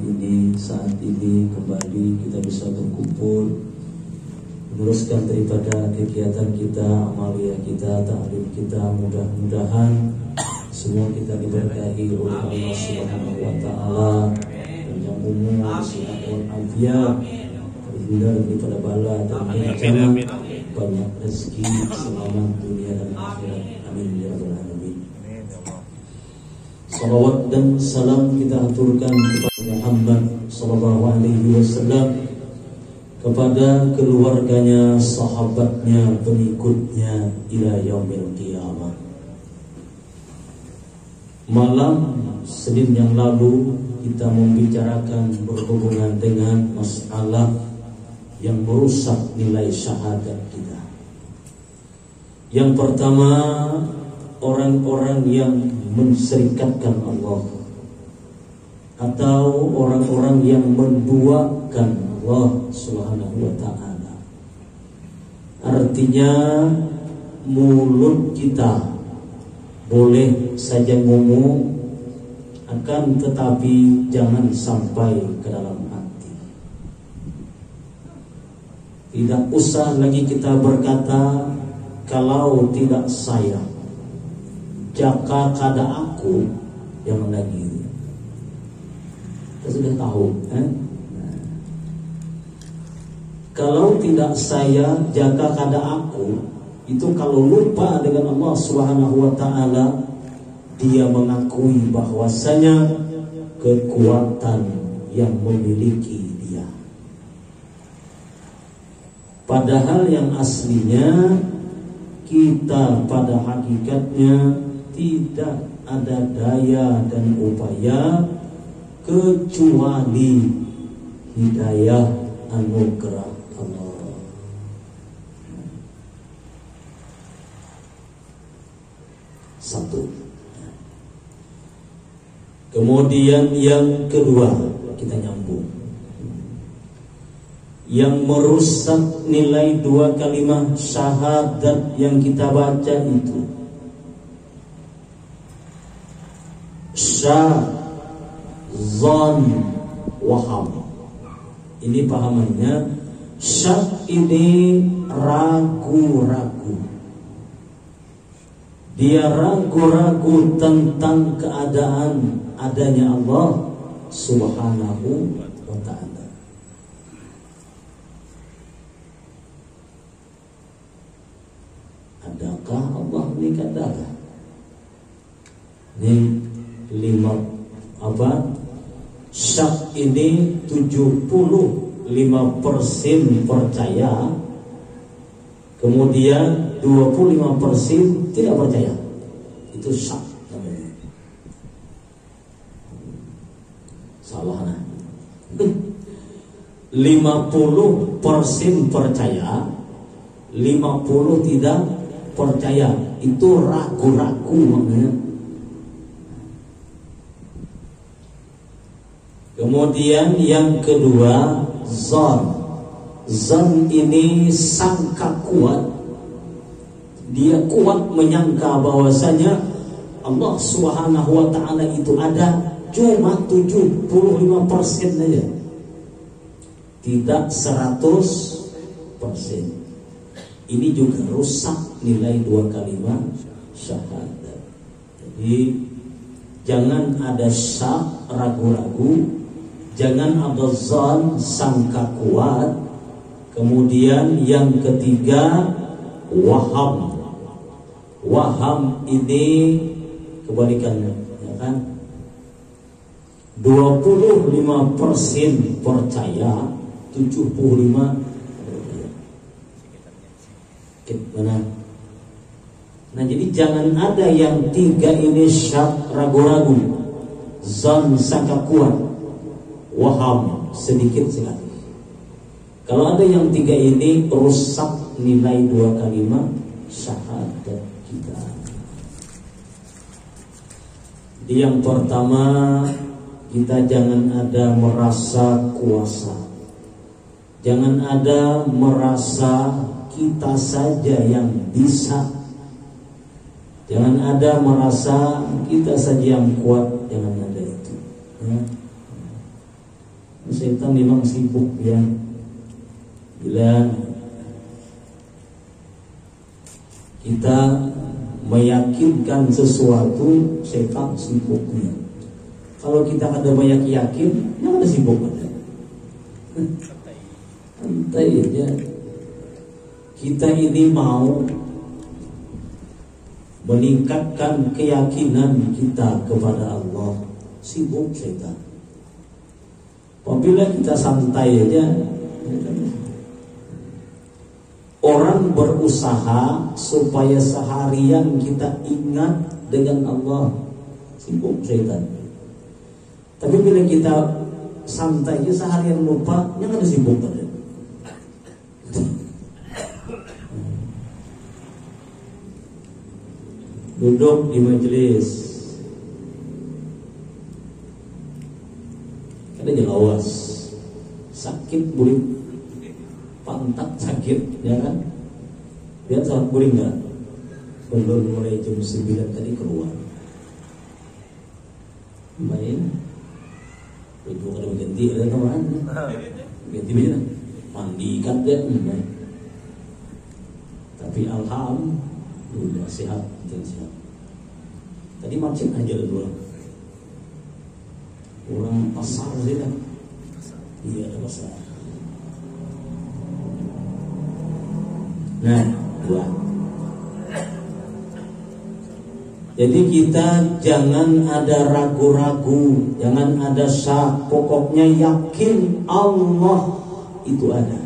ini, saat ini kembali kita bisa berkumpul meneruskan daripada kegiatan kita, amalia kita, ta'lim kita. Mudah-mudahan semua kita diberkahi oleh Allah Subhanahu wa taala, panjang umur, sehat walafiat, terhindar daripada bala dan bencana, banyak rezeki, selamat dunia dan akhirat. Amin ya rabbal alamin. Salawat dan salam kita aturkan kepada Muhammad sallallahu alaihi wasallam, kepada keluarganya, sahabatnya, pengikutnya ila yaumil qiyamah. Malam Senin yang lalu kita membicarakan berhubungan dengan masalah yang merusak nilai syahadat kita. Yang pertama, orang-orang yang menserikatkan Allah, atau orang-orang yang menduakan Allah Subhanahu wa ta'ala. Artinya mulut kita boleh saja ngomong, akan tetapi jangan sampai ke dalam hati. Tidak usah lagi kita berkata, kalau tidak saya, jaka kada aku, yang lagi. Kita sudah tahu, kalau tidak saya, jaka kada aku, itu kalau lupa dengan Allah Subhanahu wa ta'ala, dia mengakui bahwasanya kekuatan yang memiliki dia. Padahal yang aslinya kita pada hakikatnya tidak ada daya dan upaya kecuali hidayah anugerah Allah. Satu. Kemudian yang kedua, kita nyambung. Yang merusak nilai dua kalimat syahadat yang kita baca itu syah, zon, waham. Ini pahamannya. Syak ini ragu-ragu. Dia ragu-ragu tentang keadaan adanya Allah Subhanahu wa ta'ala. Adakah Allah ini kadakah? Ini 5 syak ini 75% percaya, kemudian 25% tidak percaya. Itu syak namanya. Salah nah. 50% percaya, 50 tidak percaya. Itu ragu-ragu namanya. Kemudian yang kedua, zon. Zon ini sangka kuat. Dia kuat menyangka bahwasanya Allah Subhanahu wa ta'ala itu ada, cuma 75% saja, tidak 100%. Ini juga rusak nilai dua kalimat syahadat. Jadi jangan ada syak, ragu-ragu. Jangan ada zon, sangka kuat. Kemudian yang ketiga, waham. Waham ini kebalikannya, ya kan? 25% percaya, 75 mana? Nah, jadi jangan ada yang tiga ini syak, ragu-ragu, zon, sangka kuat, waham, sedikit sekali. Kalau ada yang tiga ini, rusak nilai dua kalimat syahadat kita. Yang pertama, kita jangan ada merasa kuasa. Jangan ada merasa kita saja yang bisa. Jangan ada merasa kita saja yang kuat. Jangan ada itu, ya. setan memang sibuk ya. Bila kita meyakinkan sesuatu, setan sibuknya. Kalau kita ada banyak yakin, yang ada sibuk ada. Santai aja. Kita ini mau meningkatkan keyakinan kita kepada Allah, sibuk setan. Apabila kita santai aja, orang berusaha supaya seharian kita ingat dengan Allah, sibuk setan. Tapi bila kita santai aja seharian lupa, yang ada sibuk ada. Duduk di majelis, ada jelawas, sakit buling, pantat sakit, ya kan? Lihat saat buling nggak? Belum mulai jam 9 tadi keluar, main, itu kalau ganti ada teman, ganti baju, mandikan dia, tapi alhamdulillah sehat, sehat. Tadi macet aja dulu. Orang pasar sih kan? Iya ada pasar. Nah, dua. Jadi kita jangan ada ragu-ragu, jangan ada syak, pokoknya yakin Allah itu ada.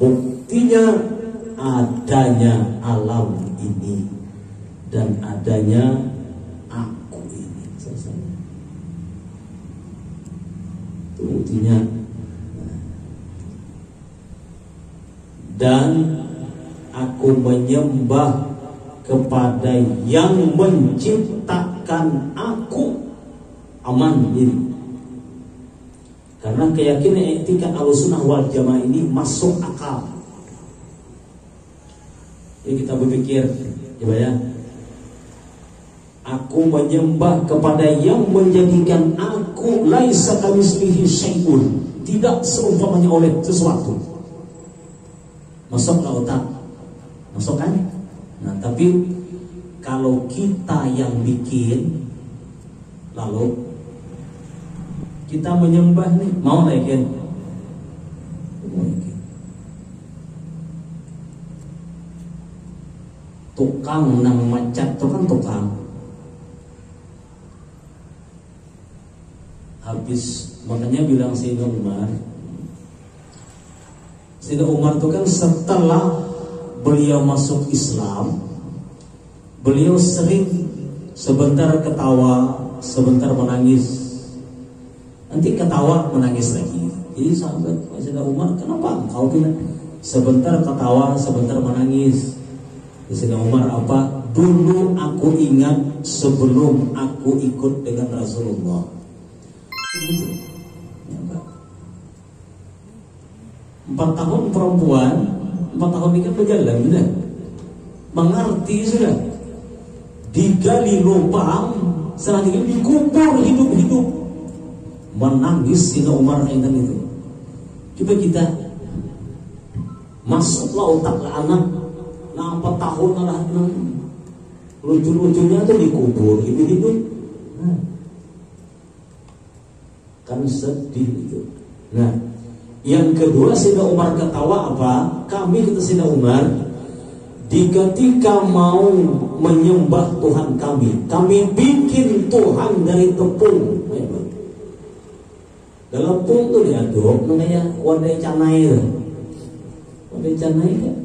Buktinya adanya alam ini dan adanya aku ini. Selesai. Itu buktinya. Dan aku menyembah kepada yang menciptakan aku, aman ini. Karena keyakinan etikat Ahlussunnah wal Jamaah ini masuk akal. Jadi kita berpikir, coba ya. Aku menyembah kepada yang menjadikan aku laisa kamitslihi syai'un, tidak seumpamanya oleh sesuatu. Masuklah otak, masuk kan? Nah, tapi kalau kita yang bikin, lalu kita menyembah nih, mau yakin? Mau yakin? Tukang nang macat itu kan tukang. Habis makanya bilang Sayyidina Umar itu kan setelah beliau masuk Islam, beliau sering sebentar ketawa, sebentar menangis, nanti ketawa menangis lagi. Jadi sahabat Sayyidina Umar, kenapa kau tidak sebentar ketawa, sebentar menangis? Sayyidina Umar apa? Dulu aku ingat sebelum aku ikut dengan Rasulullah. Gitu. Ya, 4 tahun perempuan, 4 tahun ini kan berjalan sudah, mengerti sudah, digali lubang, selanjutnya dikubur hidup-hidup, menangis Sayyidina Umar yang itu. Coba kita masuklah otaklah anak, 4 tahun lah, lucu-lucunya tuh dikubur hidup-hidup. Kan sedih itu. Nah, yang kedua Sayyidina Umar ketawa apa? Kami kata Sayyidina Umar, ketika mau menyembah Tuhan kami bikin Tuhan dari tepung. Dalam tepung itu diaduk, namanya wadai canai itu. Wadai canai kan?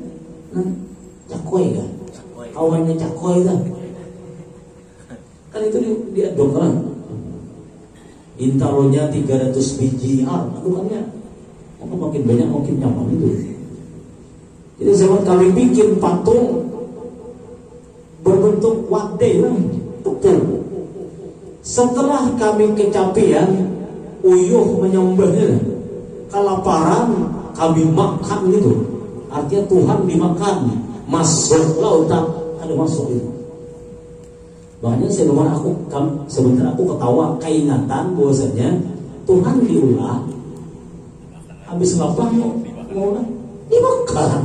Cakoi kan? Kawannya cakoi kan? Kan itu diaduk kan? Intaronya 300 biji, adukannya makin banyak makin nyaman itu. Jadi zaman kami bikin patung berbentuk wadai tepung. Setelah kami kecapean, uyuh menyembahnya, kelaparan kami makan gitu. Artinya Tuhan dimakan, masuklah otak, ada masuk itu. Makanya sebentar aku ketawa keingatan bahwasanya Tuhan diulah, habis lapang mau dibakar.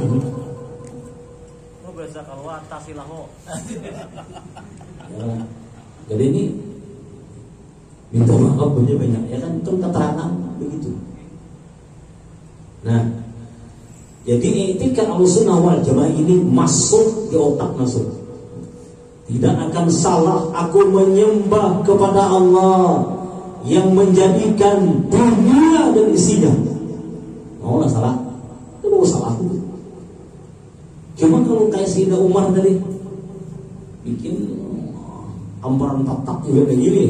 Oh biasa kalau atas ilaho. Ya, jadi ini minta maaf banyak ya kan, itu keterangan begitu. Nah, jadi i'tikad Ahlussunnah wal Jamaah ini masuk di otak masuk. Tidak akan salah aku menyembah kepada Allah yang menjadikan dunia dan isinya. Mau lah salah? Itu mau salah itu. Cuma kalau kayak Sayyidina Umar tadi bikin hamparan tatak juga kayak gini.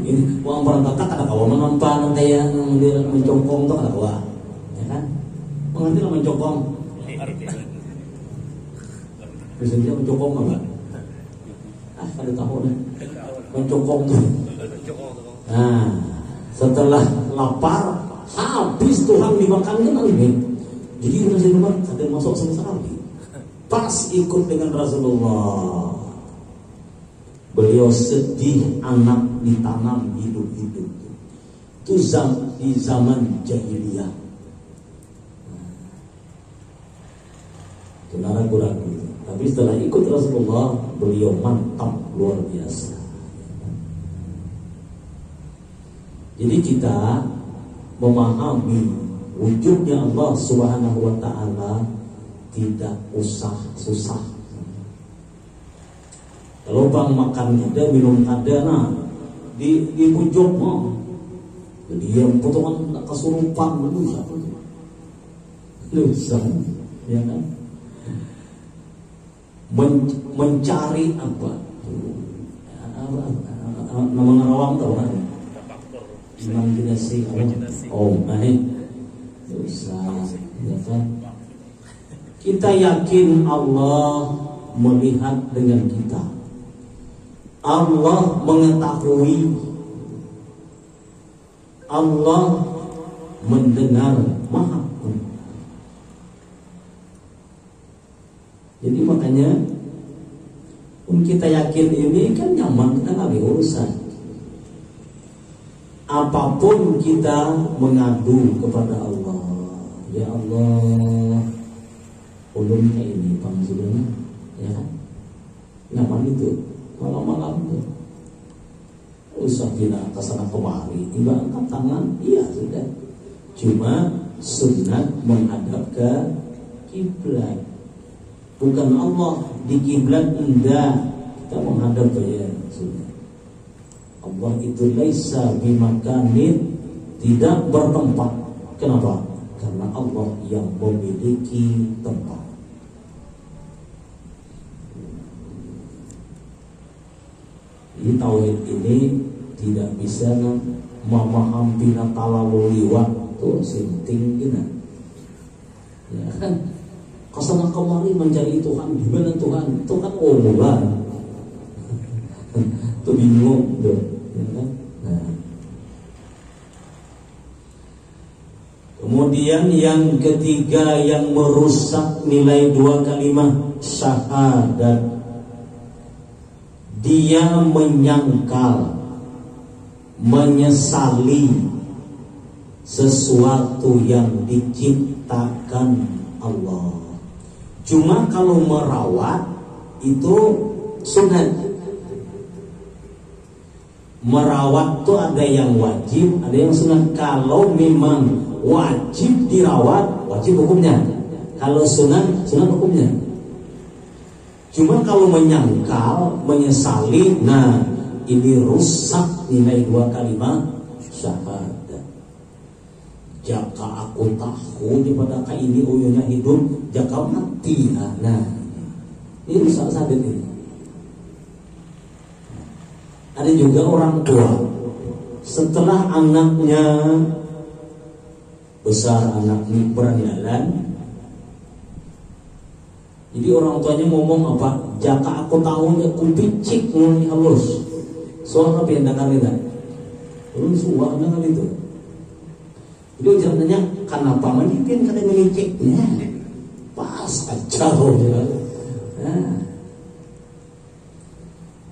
Ini hamparan tatak ada kawan menampan kayak dia mencongkong tuh ada kawan, ya kan? Mengerti lah mencongkong. Biasanya mencongkong apa? Ada tahu deh. Mencongkong tuh. Nah, setelah lapar habis Tuhan dimakan kan ini. Jadi Rasulullah ada masuk sama sekali. Pas ikut dengan Rasulullah. Beliau sedih anak ditanam hidup-hidup. Itu di zaman jahiliyah. Itu ragu-ragu. Tapi setelah ikut Rasulullah, beliau mantap luar biasa. Jadi kita memahami wujudnya Allah Subhanahu wa ta'ala tidak usah susah. Kalau bang makan ada, minum ada, nah di pojok mah jadi yang potongan kesurupan dulu siapa tuh? Lusa, ya kan? Mencari apa? Nama Narawang tahu kan? Imajinasi. Oh, baik. Dosa, ya kan? Kita yakin Allah melihat dengan kita. Allah mengetahui. Allah mendengar, Maha. Jadi makanya kita yakin ini kan nyaman, kita nggak ada urusan. Apapun kita mengadu kepada Allah. Ya Allah, ulun kayak ini pangsulnya, ya kan? Nyaman itu, malam-malam tuh. Usah bina kesana kemari, tiba angkat tangan, iya sudah. Cuma sunat menghadap ke kiblat. Bukan Allah di kiblat, enggak, kita menghadap ya sudah. Allah itu laisa bimakanin, tidak bertempat. Kenapa? Karena Allah yang memiliki tempat. Di tauhid ini tidak bisa memahami talawu liwat tuh sinting gina. Ya kan? Kesana kemari mencari Tuhan, di mana Tuhan? Tuhan umulan. Tuh bingung tuh, ya kan? Nah. Kemudian yang ketiga yang merusak nilai dua kalimat syahadat, dia menyangkal, menyesali sesuatu yang diciptakan Allah. Cuma kalau merawat itu sunat. Merawat tuh ada yang wajib, ada yang sunat. Kalau memang wajib dirawat, wajib hukumnya. Kalau sunat, sunat hukumnya. Cuma kalau menyangkal, menyesali, nah ini rusak nilai dua kalimat syahadat. Jaka aku tahu daripada ka ini uyunya hidup, jaka mati. Nah ini rusak syahadat ini. Ada juga orang tua setelah anaknya besar, anaknya berandalan, jadi orang tuanya ngomong apa? Jaka aku tahu ya kupicik ngomong halus. Soal apa yang dengar itu? Belum suah dengar itu. Jadi ujarnya kenapa manipin kada ngeceknya? Pas aja loh. Nah.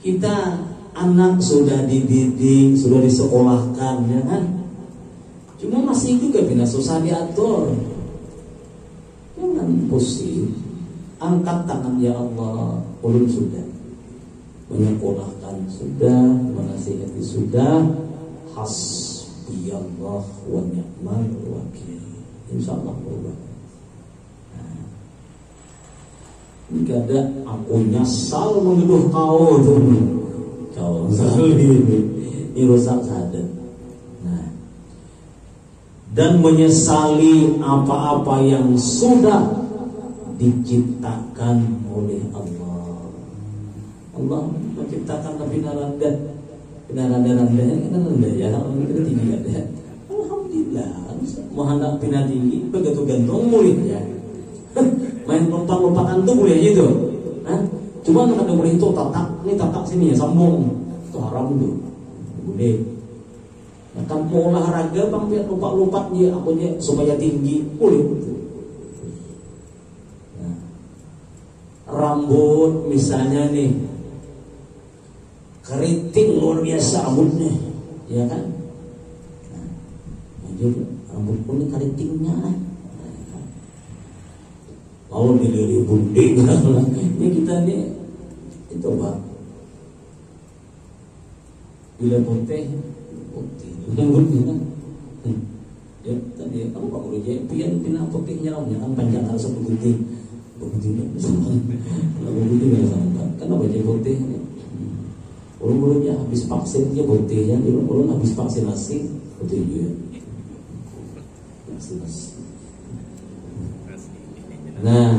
Kita anak sudah dididik, sudah disekolahkan, ya kan? Cuma masih juga bina susah diatur. Jangan pusing. Angkat tangan, ya Allah. Ulun sudah menyekolahkan, sudah menasihati, sudah. Hasbiyallah wa ni'mal wakil. Insyaallah berubah. Ini gak ada aku nyesal menuduh kau tuh. Kau ini rusak sadar. Nah, dan menyesali apa-apa yang sudah diciptakan oleh Allah. Allah menciptakan Nabi Naranda. Naranda-randanya kita rendah ya, kita tinggi ada. Alhamdulillah, mau hendak pindah tinggi, begitu gantong murid ya. Main lompat-lompatan tuh boleh gitu. Cuma kalau boleh itu tatak sini ya, sambung. Itu haram tuh. Boleh. Kan mau olahraga bang biar lompat-lompat dia akunya supaya tinggi, boleh. Nah, rambut misalnya nih keriting luar biasa rambutnya, ya kan? Nah, rambut kuning keritingnya lah. Mau dilirik bundik ini kita nih itu bang bila putih rambutnya ya tadi kamu pak udah jadi pian putihnya kan panjang harus putih begitu nggak sama kenapa jadi putih ulun-ulunnya habis vaksin dia putihnya ulun habis vaksinasi putih juga vaksinasi. Nah,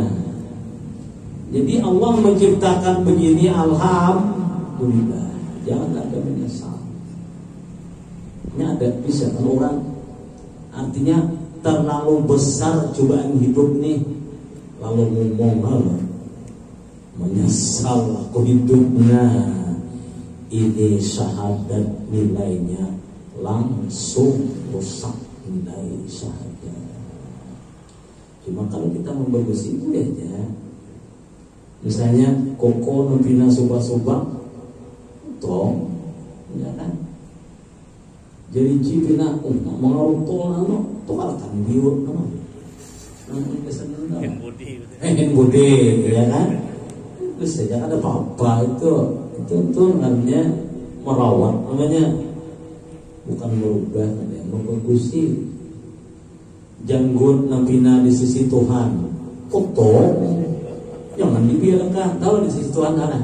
jadi Allah menciptakan begini, alhamdulillah. Jangan ada menyesal. Ini ada bisa kan orang, artinya terlalu besar cobaan hidup nih, lalu ngomong menyesal aku hidupnya. Ini syahadat nilainya langsung rusak nilai syahadat. Cuma kalau kita membagusi itu aja, misalnya koko nempina subah-subah, tong, ya kan? Jadi cipina, mengarut tol, tol kan biur, budi, ya kan? Terus saja ada apa-apa itu namanya merawat, namanya bukan merubah, membagusi. Janggut nampina di sisi Tuhan, foto jangan dibiarkan. Tahu di sisi Tuhan mana?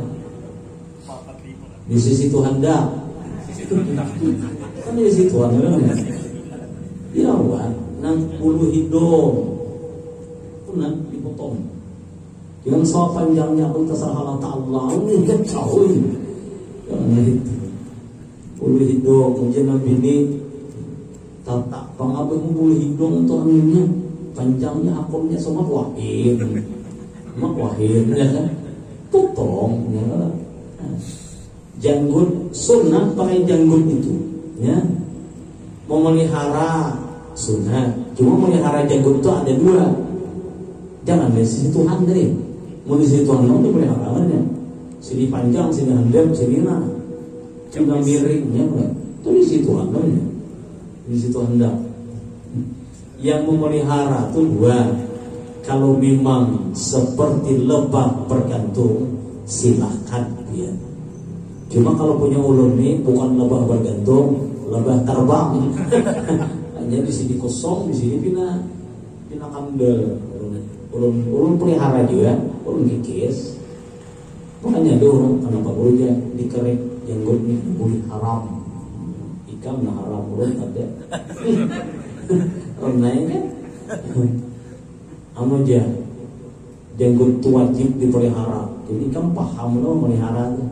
Di sisi Tuhan dah. Kan di sisi Tuhan kan? Dirawat, nang bulu hidung, punan dipotong. Jangan saw panjangnya pun terserah Allah Taala. Ini kan jauh. Jangan itu. Bulu hidung, kemudian nampini. Tatak pengabeh bulu hidung untuk anunya panjangnya akunnya sama wahid ya kan potong ya. Janggut sunnah pakai janggut itu ya, memelihara sunnah. Cuma memelihara janggut itu ada dua, jangan dari sisi Tuhan deh. Mau di sisi Tuhan itu peliharaannya sini panjang, sini handap, sini nah juga miringnya itu di sisi Tuhan namanya. Di situ hendak yang memelihara itu dua. Kalau memang seperti lebah bergantung, silahkan ya. Cuma kalau punya ulun nih bukan lebah bergantung, lebah terbang. Hanya di sini kosong, di sini pina kandel. Ulun pelihara juga, ulun kikis. Makanya ada orang kenapa ulunnya dikerik jenggot nih boleh haram. Kamu nak haram urut ada, orang lain kan, anu aja, jenggot itu wajib dipelihara. Jadi kamu paham loh melihara itu.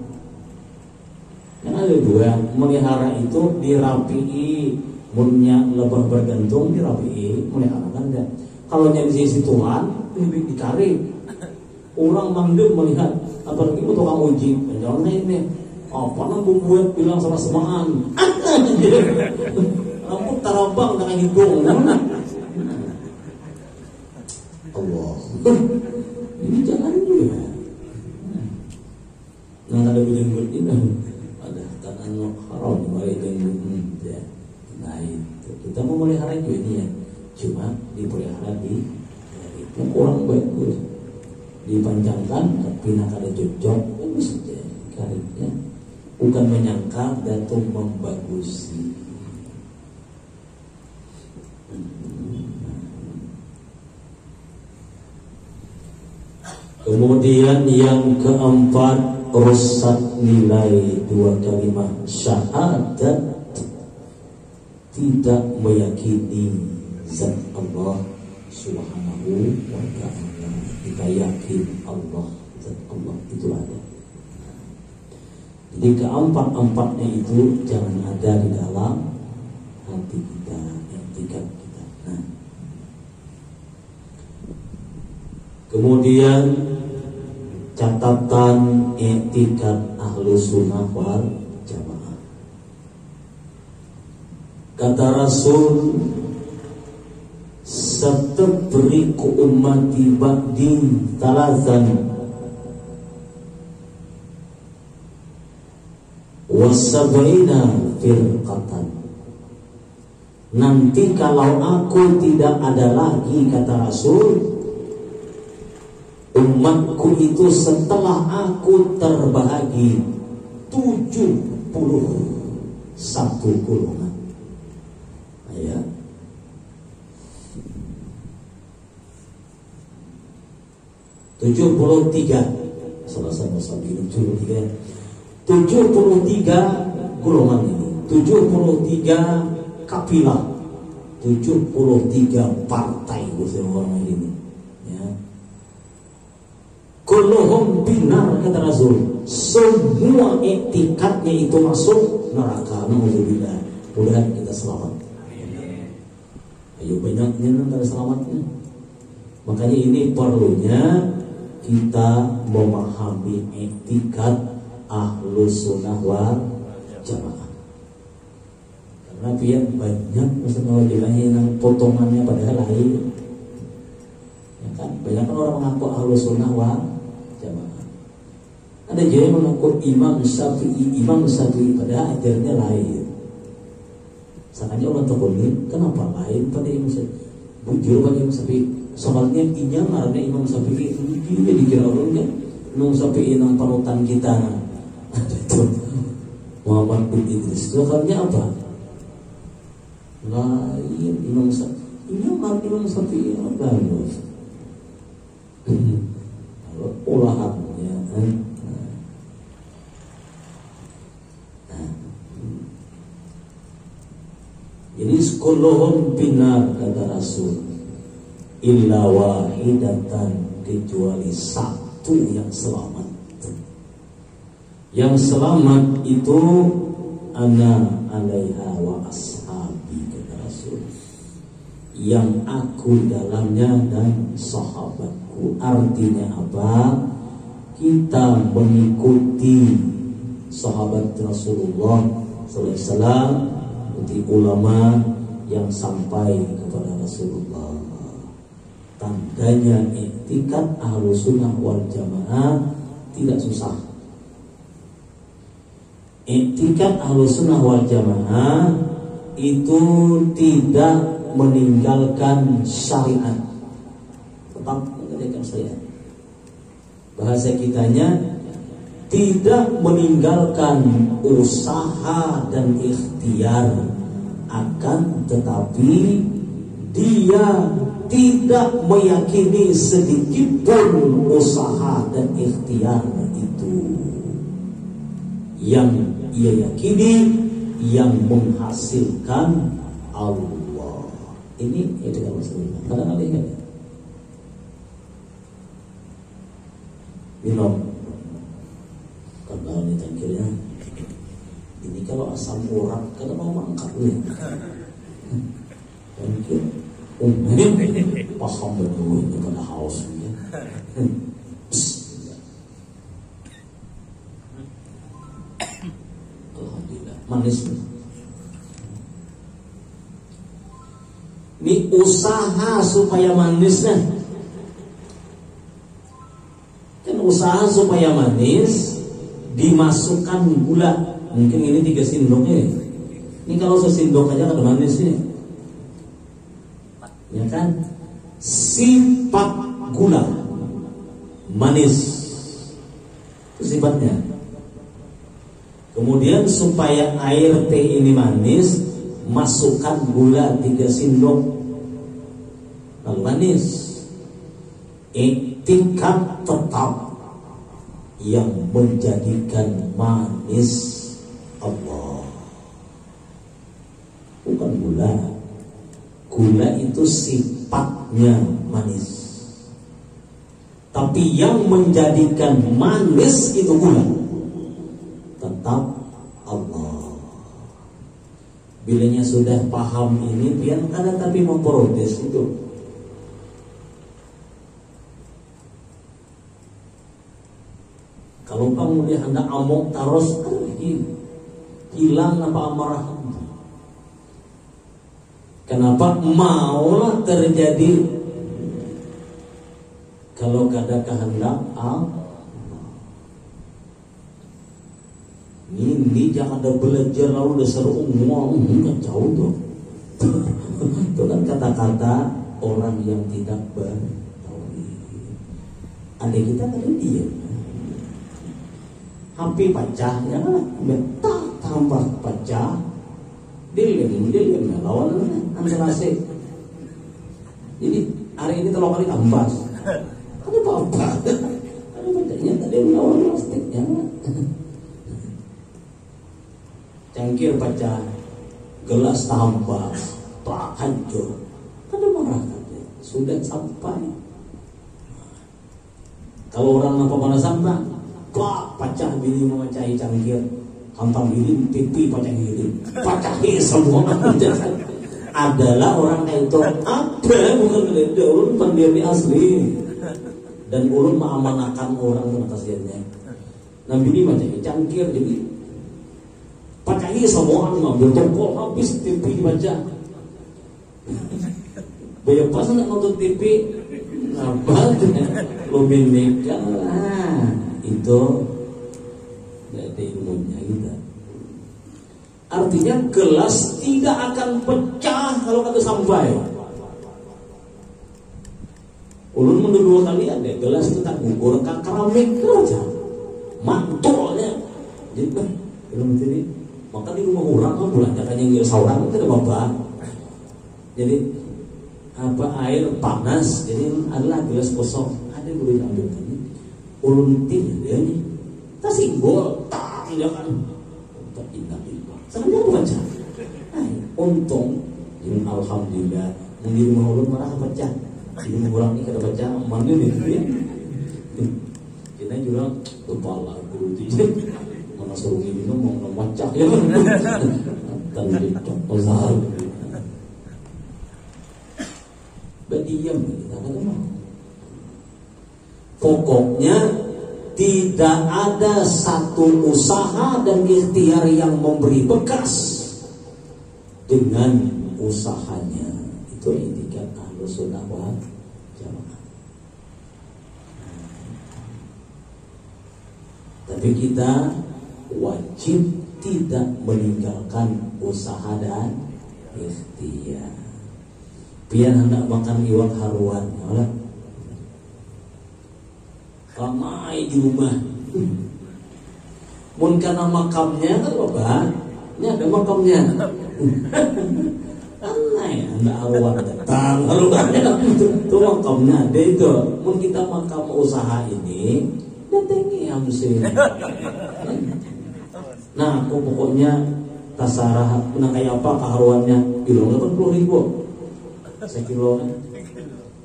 Yang ada dua, melihara itu dirapii, munnya lebah bergantung dirapii, melihara kan enggak. Kalau yang di sisi Tuhan lebih ditarik. Orang mandul melihat, apalagi itu tukang uji, jangan ini. Apa nang buat bilang sama semaan rambut tarabang dengan hidung Allah ini jangan juga. Nah ada bujang ini ada tangan haram balik ya. Nah itu kita mau melihara itu ini ya, cuma dipelihara di itu orang bagus dipanjangkan tapi nak ada cocok bagus saja karibnya, bukan menyangka datung membagusi. Kemudian yang keempat, rusak nilai dua kalimat syahadat, tidak meyakini zat Allah Subhanahu wa ta'ala. Kita yakin Allah, zat Allah itulah ada. Jadi keempat-empatnya itu jangan ada di dalam hati kita, etikat kita. Nah, kemudian catatan etikat Ahlus Sunnah wal Jamaah. Kata Rasul, "Satabri ku ummati ba'di talazan wa sab'ina firqatan." Nanti kalau aku tidak ada lagi, kata Rasul, umatku itu setelah aku terbahagi 71 golongan. Ya. 73 golongan ini, 73 kapilah, 73 partai orang ini. Kulluhum binar, kata Rasul, semua etikatnya itu masuk neraka. Nauzubillah. Mudah-mudahan kita selamat. Ayo banyaknya antara selamatnya. Makanya ini perlunya kita memahami etikat Ahlus Sunnah wal Jamaah. Karena biar banyak misalnya bilangin potongannya padahal lain. Ya kan? Banyak orang mengaku Ahlus Sunnah wal Jamaah. Ada juga yang mengaku Imam Syafi'i padahal ajarnya lain. Sakanya orang terboleh, kenapa lain pada Imam Syafi'i? Bujur pada Imam Syafi'i. Soalnya inya karena Imam Syafi'i dia dikira orang kan Imam Syafi'i yang panutan kita. Itu Muhammad bin Idris. Soalnya apa? Lain Imam Syafi'i. Imam Syafi'i apa? Olahannya. Jadi sekuluhum binar, kata Rasul, illa wahidatan, kecuali satu yang selamat. Yang selamat itu ana alaiha wa ashabi, kata Rasul, yang aku dalamnya dan sahabatku. Artinya apa? Kita mengikuti sahabat Rasulullah sallallahu alaihi wasallam, mengikuti ulama yang sampai kepada Rasulullah. Tandanya etikat Ahlus Sunnah wal Jamaah tidak susah. Etikat Ahlus Sunnah wal Jamaah itu tidak meninggalkan syariat, tetap mengerjakan syariat. Bahasa kitanya tidak meninggalkan usaha dan ikhtiar, akan tetapi dia tidak meyakini sedikit pun usaha dan ikhtiar itu. Yang ia yakini yang menghasilkan Allah. Ini itu kan maksudnya. Kadang-kadang ingat ya? Minum karena ini tangkirnya ini kalau asam urat kada mau mangkat nih tangkir paham betul ini kada haus ya. Alhamdulillah manis nih. Ini usaha supaya manisnya. Kan usaha supaya manis dimasukkan gula. Mungkin ini 3 sendoknya. Ini kalau sesendok aja kan manisnya. Ya kan? Sifat gula manis itu sifatnya. Kemudian supaya air teh ini manis, masukkan gula 3 sendok, lalu manis. Iktikad tetap yang menjadikan manis Allah, bukan gula. Gula itu sifatnya manis, tapi yang menjadikan manis itu gula tetap Allah. Bilanya sudah paham ini, biar ada tapi memprotes itu. Kalau kamu dia hendak amok terus, hilang apa amarah? Kenapa maulah terjadi kalau kada kehendak Allah? Ini jangan ada belajar lalu dasar umum, kan jauh tuh. Itu kan kata-kata orang yang tidak bertauhid. Adik kita kan dia HP pecah, ya kan? Tak tambah pecah, dilem lawan antarase. Jadi hari ini telur kali tambas. Ada apa-apa? Ada pecahnya tadi melawan plastiknya. Cangkir pecah, gelas tambas, tak hancur. Kada marah saja. Sudah sampai. Kalau orang apa mana sampai? Pak pecah bini memecahi cangkir, hantam bini pipi pecah gini, pecahi semua. Adalah orang kayak itu ada, bukan ada. Ulun pendiri asli dan ulun mengamanahkan orang dengan kasihannya. Nah bini mecahi cangkir jadi pecahi semua, ngambil toko habis pipi dibaca. Banyak pas nak nonton TV, apa? Lo menikah itu dari ilmunya kita. Artinya gelas tidak akan pecah kalau kata sampai. Ulun menurut 2 kali ada gelas itu tak gugur ke keramik aja, mantulnya. Jadi belum ini. Maka di rumah orang kan bulan katanya yang seorang itu ada apa? Jadi apa air panas, jadi adalah gelas kosong ada boleh ambil tadi. Ulun tin dia ni tak singgol tak jangan tak ingat itu sebenarnya baca untung ini alhamdulillah di rumah ulun marah baca di rumah orang ni kada baca mana ni dia kita juga kepala guru tu mana suruh minum mau baca ya kan itu pasal berdiam kita kata pokoknya tidak ada satu usaha dan ikhtiar yang memberi bekas dengan usahanya. Itu etikat Ahlus Sunnah wal Jamaah. Tapi kita wajib tidak meninggalkan usaha dan ikhtiar. Pian hendak makan iwak haruan, ya ramai di rumah. Mun karena makamnya kan bapak, ini ada makamnya. Aneh, ada awal datang, lalu ada itu makamnya ada itu. Mun kita makam usaha ini, datangi hamsin. Nah, pokoknya tasarah, nah kayak apa keharuannya? Kilo 80.000 sekilo.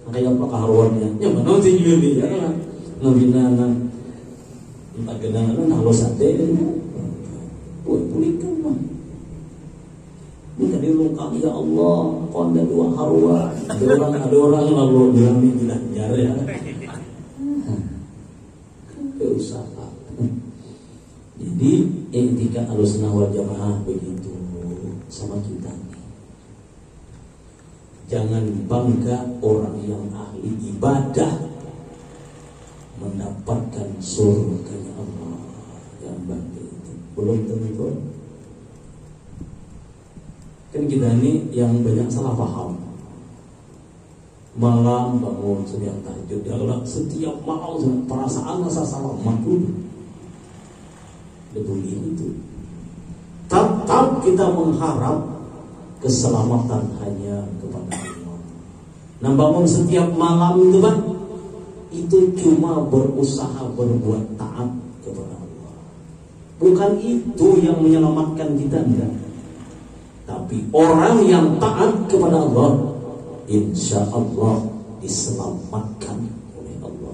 Kayak apa keharuannya? Ya mana tinggi ini ya kan? Nabinanan entah genangan kalau sate pulihkan mah ini tadi lungkang ya Allah konda 2 harwa ada orang lalu bilang belajar ya usaha. Jadi etika Ahlus Sunnah wal Jamaah begitu sama kita nih. Jangan bangga orang yang ahli ibadah mendapatkan surga Allah yang Belum tentu. Kan kita ini yang banyak salah paham. Malam bangun setiap tahajud, ya Allah, setiap malam perasaan rasa salah makhluk. Dibully itu. Tetap kita mengharap keselamatan hanya kepada Allah. Nah, bangun setiap malam itu kan, itu cuma berusaha berbuat taat kepada Allah. Bukan itu yang menyelamatkan kita, enggak. Tapi orang yang taat kepada Allah, insya Allah diselamatkan oleh Allah.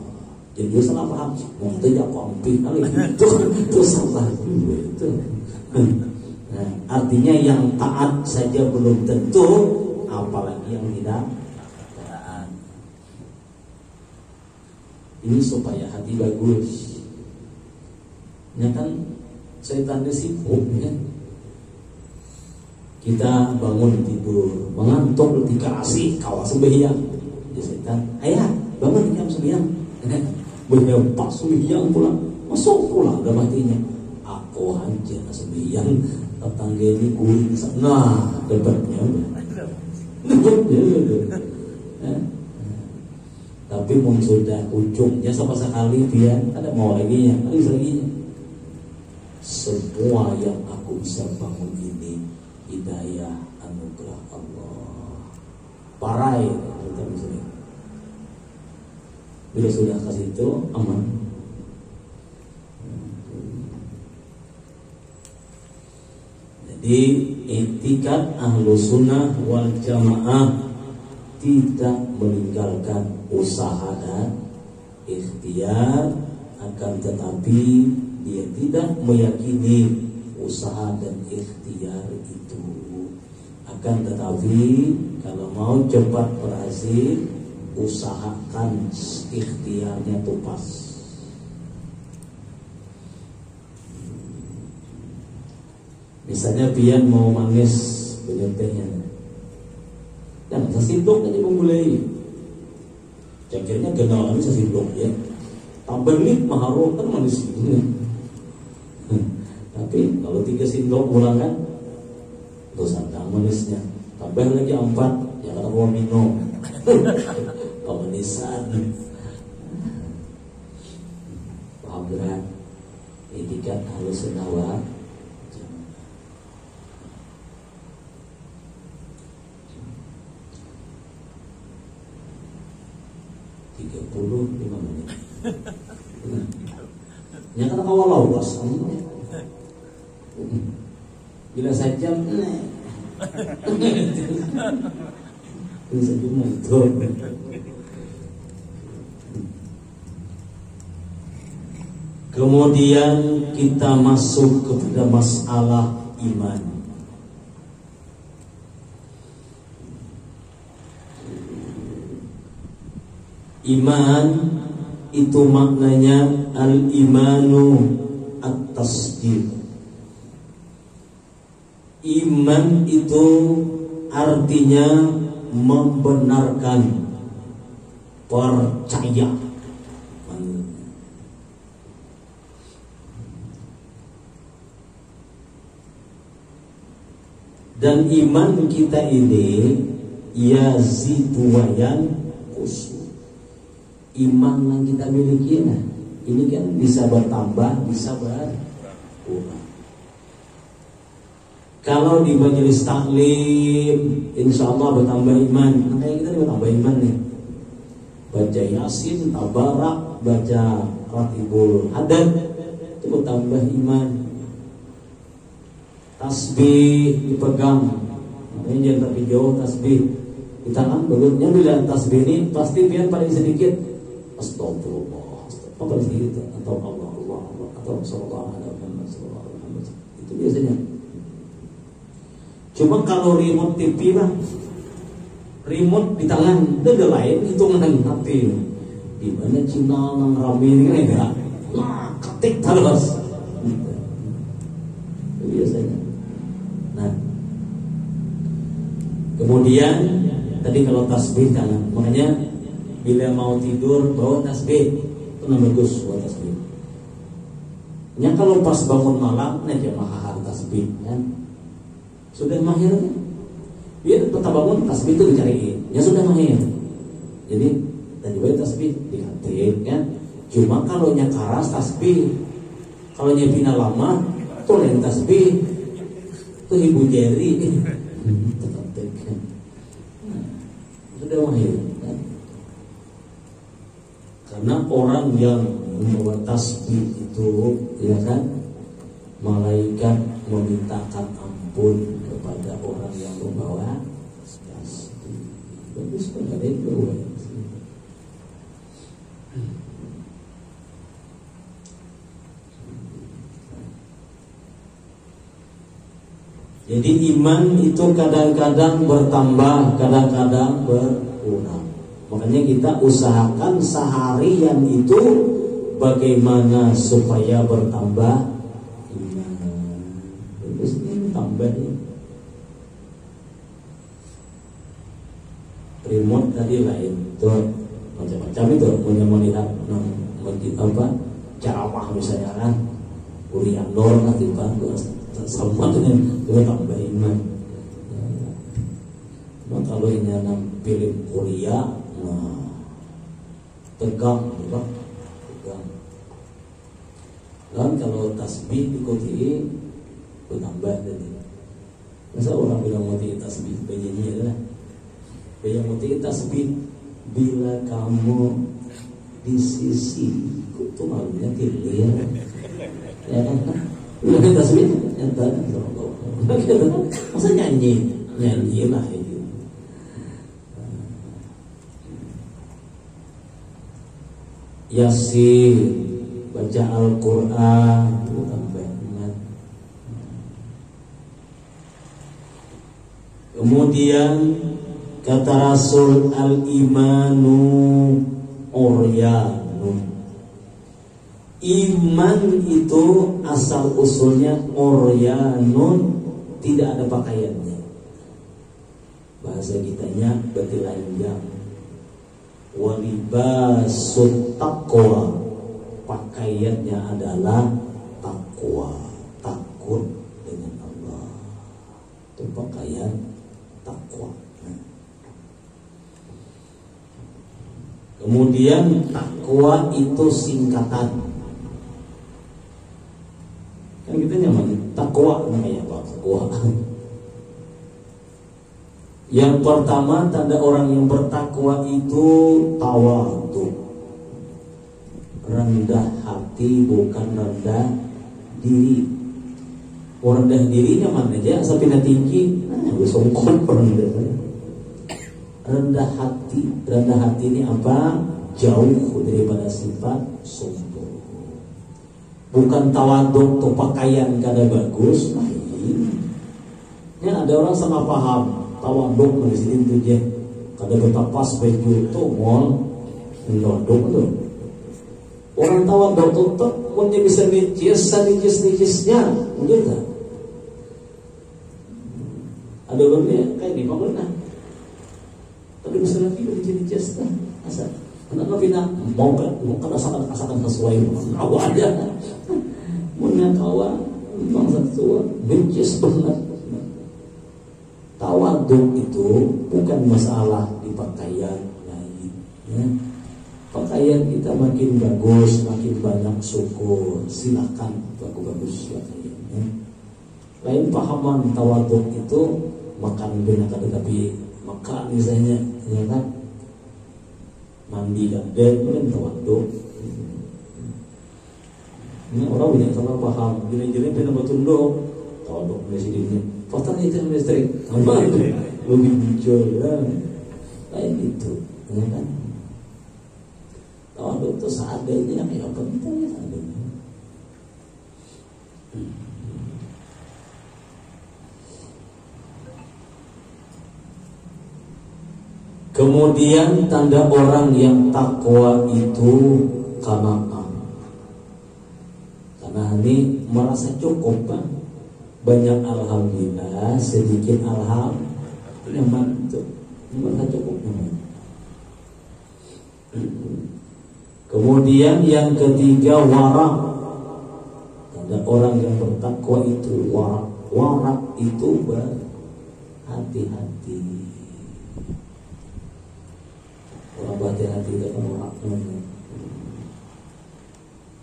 Jadi dia salah paham. Itu ya kompi kali itu salah juga itu. Nah, artinya yang taat saja belum tentu, apalagi yang tidak taat. Ini supaya hati bagus. Ya kan, setannya sibuk ya. Kita bangun tidur, mengantuk dikasih kawas sembahyang. Ya setan, ayah bangun jam 9. Banyak pas sembahyang pulang, masuk pulang udah matinya. Aku aja sembahyang, tetangga ini kuing sana debatnya. Tapi sudah ujungnya sama sekali dia ada mau lagi nya, lagi. Semua yang aku bisa bangun ini hidayah anugerah Allah. Parai kita misalnya. Bila sudah kasih itu aman. Jadi etikat Ahlus Sunnah wal Jamaah tidak meninggalkan usaha dan ikhtiar, akan tetapi dia tidak meyakini usaha dan ikhtiar itu. Akan tetapi kalau mau cepat berhasil, usahakan ikhtiarnya tuh pas. Misalnya pian mau manis penyentehnya, dan sesindok aja memulai. Cekirnya kenal ini sesindok ya. Tambah nih maharu kan manis ini. Tapi kalau 3 sendok ulang kan, terus ada manisnya. Tambah lagi 4, ya kata gua minum. Pemanisan. Paham berat? Etikat Ahlus Sunnah wal Jamaah. 35 menit. Ya kata kawal lawas. Bila saja kemudian kita masuk kepada masalah iman. Iman itu maknanya al-imanu at-tasdiq. Iman itu artinya membenarkan, percaya. Dan iman kita ini yazidu wa yanqus. Iman yang kita miliki ini kan bisa bertambah, bisa berkurang. Kalau di majelis taklim, insya Allah bertambah iman. Makanya kita bertambah iman nih. Baca Yasin, Tabarak, baca Ratibul Hadad, itu bertambah iman. Tasbih dipegang, makanya jangan tapi jauh tasbih di tangan. Bagusnya bila tasbih ini pasti biar paling sedikit astagfirullah, apa paling sedikit, atau Allah atau sallallahu alaihi wasallam. Itu biasanya. Cuma kalau remote TV lah, remote di tangan, itu udah lain hitungan hati. Di mana Cina nang rame ini kan enggak, lah ketik terus. Itu biasanya. Nah, kemudian tadi kalau tasbih tangan, makanya bila mau tidur bawa tasbih, itu bagus buat tasbih. Ya kalau pas bangun malam aja mahal tasbih kan. Sudah mahir. Biar tetap bangun tasbih itu dicariin. Ya sudah mahir. Jadi tadi bae tasbih dikatin kan. Cuma kalau nya karas tasbih. Kalau nya pina lama tuh lain tasbih. Tuh ibu jeri. Kan. Sudah mahir kan. Karena orang yang membawa tasbih itu, ya kan, malaikat memintakan ampun kepada orang yang membawa tasbih. Bagus kan, ada yang bawa. Jadi iman itu kadang-kadang bertambah, kadang-kadang berkurang. Makanya kita usahakan seharian itu bagaimana supaya bertambah iman. Terus ini tambah ya. Remote tadi lain tuh macam-macam itu punya melihat apa ceramah misalnya kan Urian Dor nanti kan sama dengan tambah iman. Nah, kalau ini film Korea, nah, tegang. Dan kalau tasbih ikuti bertambah tadi. Masa orang bilang mau tasbih penyanyi adalah yang mau tasbih bila kamu di sisi itu malunya tilir. Ya kan? Bila tasbih yang tadi masa nyanyi lah itu. Yasin, baca Al-Quran, itu tambah iman. Kemudian kata Rasul, al-imanu oryanun. Iman itu asal usulnya oryanun, tidak ada pakaiannya. Bahasa kitanya bertelanjang. Walibasut taqwa, pakaiannya adalah takwa, takut dengan Allah. Itu pakaian takwa. Kemudian takwa itu singkatan. Kan kita nyaman takwa namanya apa? Takwa. Yang pertama tanda orang yang bertakwa itu tawadhu, rendah hati, bukan rendah diri. Rendah dirinya mana aja sampai tinggi, songkon rendah. Rendah hati ini apa? Jauh daripada sifat sombong. Bukan tawadhu tuh pakaian kada bagus. Ya ada orang sama paham tawaduk di sini tuh je, kada bertapas baju tuh mall, nodok tuh. Orang tawaduk tuh tak punya bisa nicis-nicisnya, mungkin tak? Ada orangnya kayak di mana? Tapi bisa lagi nicis-nicis tak? Asal, kenapa pindah? Mau kan asalkan sesuai awak aja. Punya kawan, bangsa tua, nicis banget. Tawadhu itu bukan masalah di pakaian lain, ya. Pakaian kita makin bagus, makin banyak syukur, silakan bagus pakaian, ya. Lain pahaman tawadhu itu makan benar tapi makan misalnya, ya kan? Mandi gandeng kan tawadhu. Ini orang banyak salah paham, gini-gini pernah bertunduk tawadhu presidennya. Potong itu listrik, apa itu? Lebih hijau ya, lain itu, ya kan? Tawadhu itu seadanya, ya penting seadanya. Kemudian tanda orang yang takwa itu qanaah. Karena ini merasa cukup, Pak. Banyak alhamdulillah, sedikit alhamdulillah, nyaman itu, merasa cukup nyaman. Kemudian yang ketiga wara. Dan orang yang bertakwa itu warak itu berhati-hati. Orang berhati-hati dengan waraknya.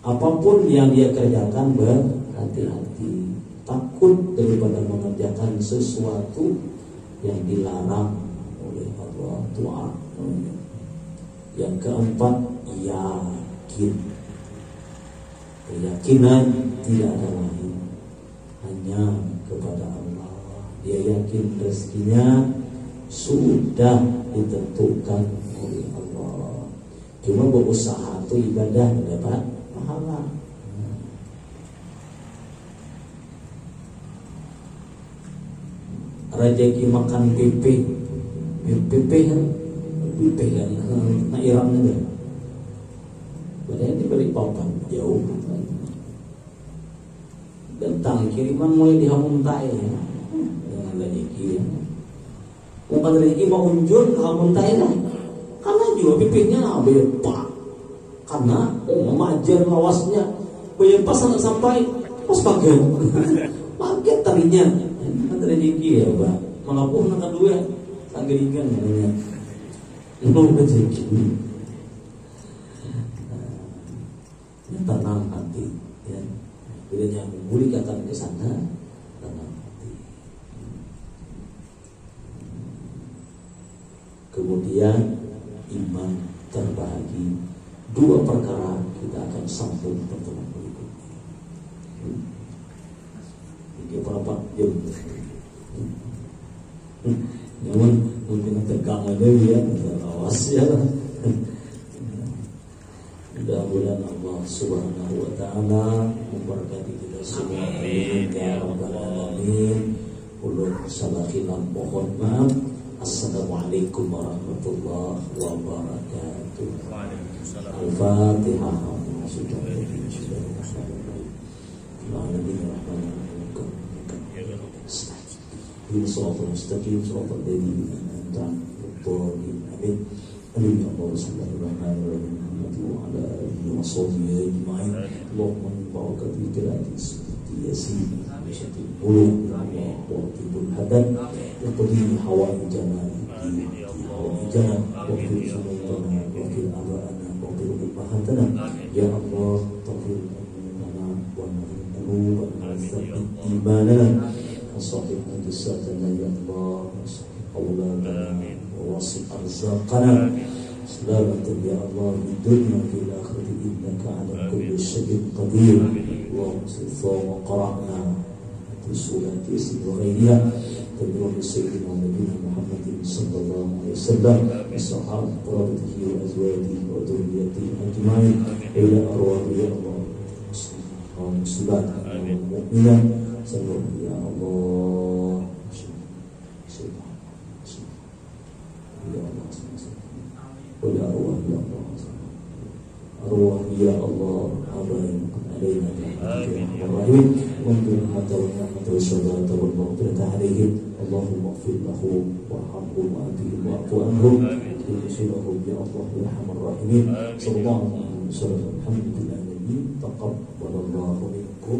Apapun yang dia kerjakan berhati-hati. Takut daripada mengerjakan sesuatu yang dilarang oleh Allah Tuhan. Yang keempat, yakin. Keyakinan tidak ada lain, hanya kepada Allah. Dia yakin rezekinya sudah ditentukan oleh Allah. Cuma berusaha itu ibadah mendapat pahala. Rezeki makan pipih kan, nah irangnya deh. Padahal diberi papan jauh. Gentang kiriman mulai dihamuntai dengan rezeki. Bukan rezeki mau unjur hamuntai lah. Karena juga pipihnya bepak. Karena memajar lawasnya bepak sampai pas pakai. Pakai tarinya. Rezeki ya Pak, malapuh nak kedua sageringan namanya. Mau rezeki. Tenang hati, ya. Bila yang boleh katakan ke sana, tenang hati. Kemudian iman terbagi dua perkara, kita akan sambung pertemuan berikutnya. Ini berapa jam? Namun mungkin tegang aja ya, awas ya. Mudah-mudahan Allah Subhanahu wa taala memberkati kita semua. Amin ya rabbal alamin. Ulun salah khilaf mohon maaf. Assalamualaikum warahmatullahi wabarakatuh. Waalaikumsalam. Al-Fatihah. Bismillahirrahmanirrahim. Mustaqim siratal ladzina an'amta 'alaihim. Amin. Amin ya Allah. Bismillahirrahmanirrahim. Wa ala alihi wa sahbihi ajma'in. Allahumma barik fi qiraati yasin bishatil qulub wa tibul hadad wa qadi hawaijana hawaijana wa fil sunatana wa fil abana wa fil ubahatana ya Allah tawfil lana wa nuru wa sabit imanana وصحب مدساتنا يا الله وصحب أولادنا ووصف أرزاقنا سلامة يا الله في الدنيا وفي الآخرة إنك على كل شيء قدير. اللهم صل وقرأنا في سورة ياسين وغيرها تبرك سيدنا ونبينا محمد صلى الله عليه وسلم وصحابه قرابته وأزواجه وذريته أجمعين إلى أرواح يا الله والمسلمات والمؤمنات سلام يا الله يا الله ويا أرواح يا الله أرواح يا الله أبين علينا الرحيم وانظر رحمته ونعمته والشهادة والمغفرة عليهم اللهم اغفر لهم وارحمهم وآتهم واعف عنهم وادخلهم يا الله يا أرحم الراحمين صلى الله عليه وسلم الحمد لله تقبل الله منكم